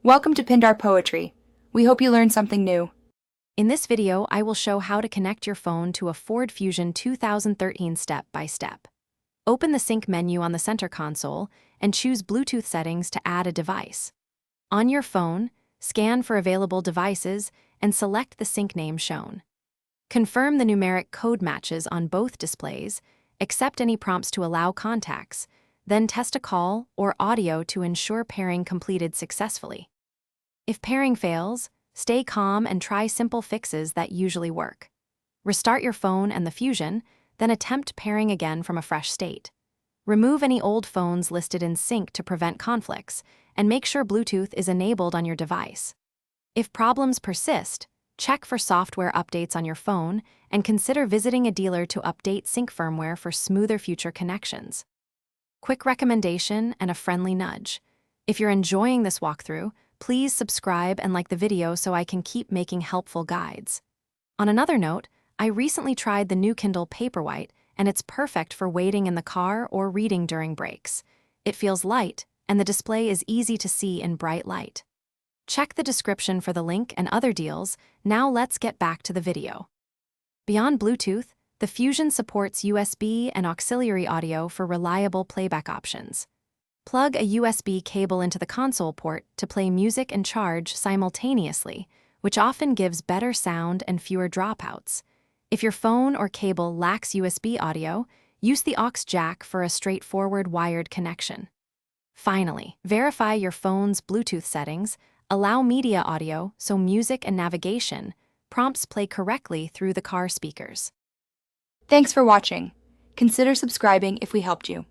Welcome to Pindar Poetry. We hope you learned something new. In this video, I will show how to connect your phone to a Ford Fusion 2013 step by step. Open the sync menu on the center console and choose Bluetooth settings to add a device. On your phone, scan for available devices and select the sync name shown. Confirm the numeric code matches on both displays, accept any prompts to allow contacts, then test a call or audio to ensure pairing completed successfully. If pairing fails, stay calm and try simple fixes that usually work. Restart your phone and the Fusion, then attempt pairing again from a fresh state. Remove any old phones listed in sync to prevent conflicts, and make sure Bluetooth is enabled on your device. If problems persist, check for software updates on your phone and consider visiting a dealer to update sync firmware for smoother future connections. Quick recommendation and a friendly nudge. If you're enjoying this walkthrough, please subscribe and like the video so I can keep making helpful guides. On another note, I recently tried the new Kindle Paperwhite, and it's perfect for waiting in the car or reading during breaks. It feels light, and the display is easy to see in bright light. Check the description for the link and other deals. Now let's get back to the video. Beyond Bluetooth, the Fusion supports USB and auxiliary audio for reliable playback options. Plug a USB cable into the console port to play music and charge simultaneously, which often gives better sound and fewer dropouts. If your phone or cable lacks USB audio, use the aux jack for a straightforward wired connection. Finally, verify your phone's Bluetooth settings. Allow media audio so music and navigation prompts play correctly through the car speakers. Thanks for watching. Consider subscribing if we helped you.